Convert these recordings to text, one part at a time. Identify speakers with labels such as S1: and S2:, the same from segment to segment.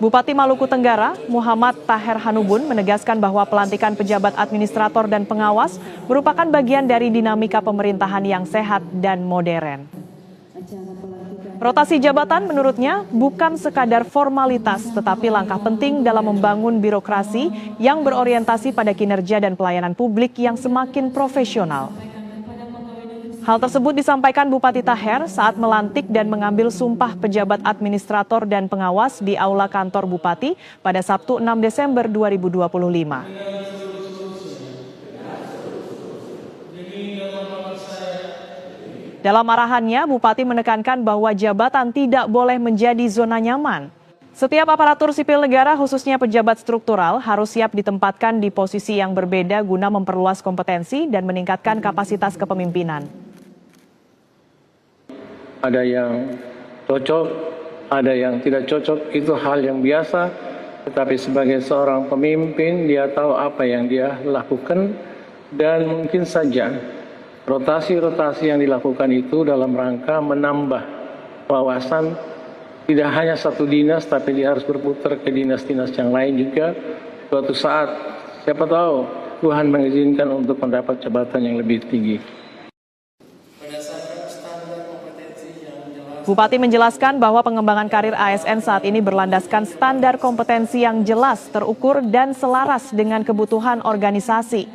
S1: Bupati Maluku Tenggara, Muhammad Taher Hanubun, menegaskan bahwa pelantikan pejabat administrator dan pengawas merupakan bagian dari dinamika pemerintahan yang sehat dan modern. Rotasi jabatan menurutnya bukan sekadar formalitas, tetapi langkah penting dalam membangun birokrasi yang berorientasi pada kinerja dan pelayanan publik yang semakin profesional. Hal tersebut disampaikan Bupati Taher saat melantik dan mengambil sumpah pejabat administrator dan pengawas di Aula Kantor Bupati pada Sabtu 6 Desember 2025. Dalam arahannya, Bupati menekankan bahwa jabatan tidak boleh menjadi zona nyaman. Setiap aparatur sipil negara, khususnya pejabat struktural, harus siap ditempatkan di posisi yang berbeda guna memperluas kompetensi dan meningkatkan kapasitas kepemimpinan.
S2: Ada yang cocok, ada yang tidak cocok, itu hal yang biasa. Tetapi sebagai seorang pemimpin, dia tahu apa yang dia lakukan dan mungkin saja rotasi-rotasi yang dilakukan itu dalam rangka menambah wawasan tidak hanya satu dinas, tapi dia harus berputar ke dinas-dinas yang lain juga. Suatu saat, siapa tahu Tuhan mengizinkan untuk mendapat jabatan yang lebih tinggi.
S1: Bupati menjelaskan bahwa pengembangan karir ASN saat ini berlandaskan standar kompetensi yang jelas, terukur, dan selaras dengan kebutuhan organisasi.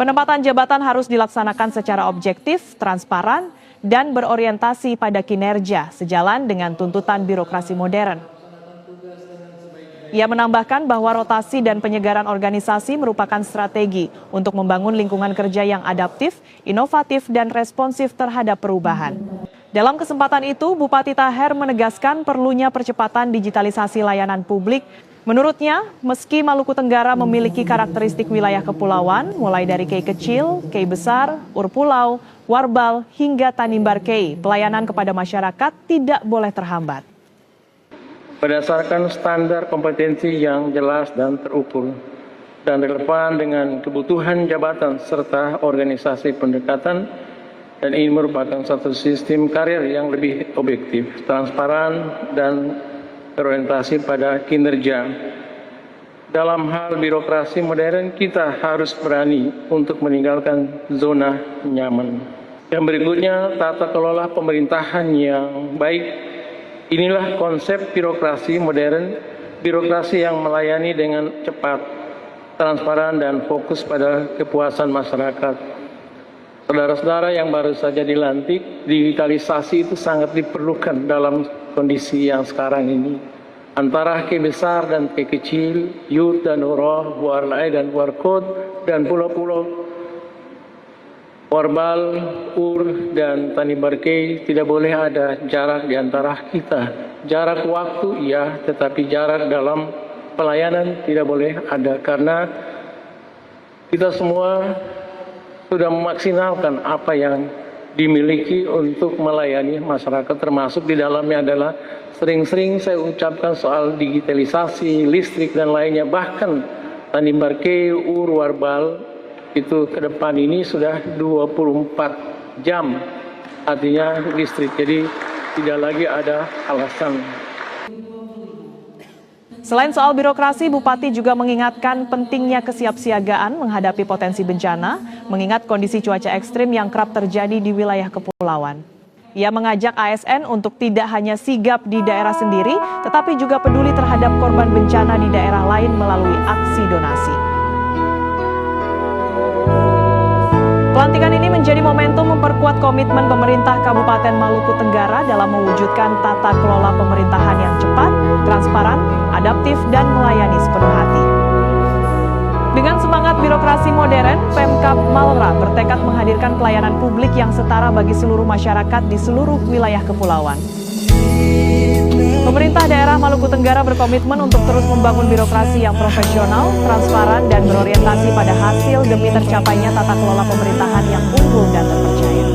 S1: Penempatan jabatan harus dilaksanakan secara objektif, transparan, dan berorientasi pada kinerja, sejalan dengan tuntutan birokrasi modern. Ia menambahkan bahwa rotasi dan penyegaran organisasi merupakan strategi untuk membangun lingkungan kerja yang adaptif, inovatif, dan responsif terhadap perubahan. Dalam kesempatan itu, Bupati Taher menegaskan perlunya percepatan digitalisasi layanan publik. Menurutnya, meski Maluku Tenggara memiliki karakteristik wilayah kepulauan, mulai dari Kei Kecil, Kei Besar, Urpulau, Warbal, hingga Tanimbar Kei, pelayanan kepada masyarakat tidak boleh terhambat.
S2: Berdasarkan standar kompetensi yang jelas dan terukur, dan relevan dengan kebutuhan jabatan serta organisasi pendekatan, dan ini merupakan satu sistem karir yang lebih objektif, transparan, dan berorientasi pada kinerja. Dalam hal birokrasi modern, kita harus berani untuk meninggalkan zona nyaman. Yang berikutnya, tata kelola pemerintahan yang baik. Inilah konsep birokrasi modern, birokrasi yang melayani dengan cepat, transparan, dan fokus pada kepuasan masyarakat. Saudara-saudara yang baru saja dilantik, digitalisasi itu sangat diperlukan dalam kondisi yang sekarang ini. Antara Kei Besar dan Kei Kecil, Yut dan Uroh, Buarlai dan Buarkot, dan pulau-pulau Warbal, Ur, dan Tanimbar Kei, tidak boleh ada jarak di antara kita. Jarak waktu iya, tetapi jarak dalam pelayanan tidak boleh ada, karena kita semua sudah memaksimalkan apa yang dimiliki untuk melayani masyarakat, termasuk di dalamnya adalah sering-sering saya ucapkan soal digitalisasi, listrik, dan lainnya. Bahkan Tanimbar Kei, Ur, Warbal, itu ke depan ini sudah 24 jam, artinya listrik, jadi tidak lagi ada alasan.
S1: Selain soal birokrasi, Bupati juga mengingatkan pentingnya kesiapsiagaan menghadapi potensi bencana, mengingat kondisi cuaca ekstrim yang kerap terjadi di wilayah kepulauan. Ia mengajak ASN untuk tidak hanya sigap di daerah sendiri, tetapi juga peduli terhadap korban bencana di daerah lain melalui aksi donasi. Pelantikan ini menjadi momentum memperkuat komitmen pemerintah Kabupaten Maluku Tenggara dalam mewujudkan tata kelola pemerintahan yang cepat, transparan, adaptif, dan melayani sepenuh hati. Dengan semangat birokrasi modern, Pemkab Malra bertekad menghadirkan pelayanan publik yang setara bagi seluruh masyarakat di seluruh wilayah kepulauan. Pemerintah daerah Maluku Tenggara berkomitmen untuk terus membangun birokrasi yang profesional, transparan, dan berorientasi pada hasil demi tercapainya tata kelola pemerintahan yang unggul dan terpercaya.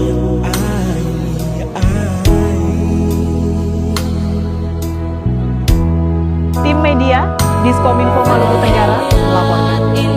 S1: Tim Media, Diskominfo Maluku Tenggara, melaporkan.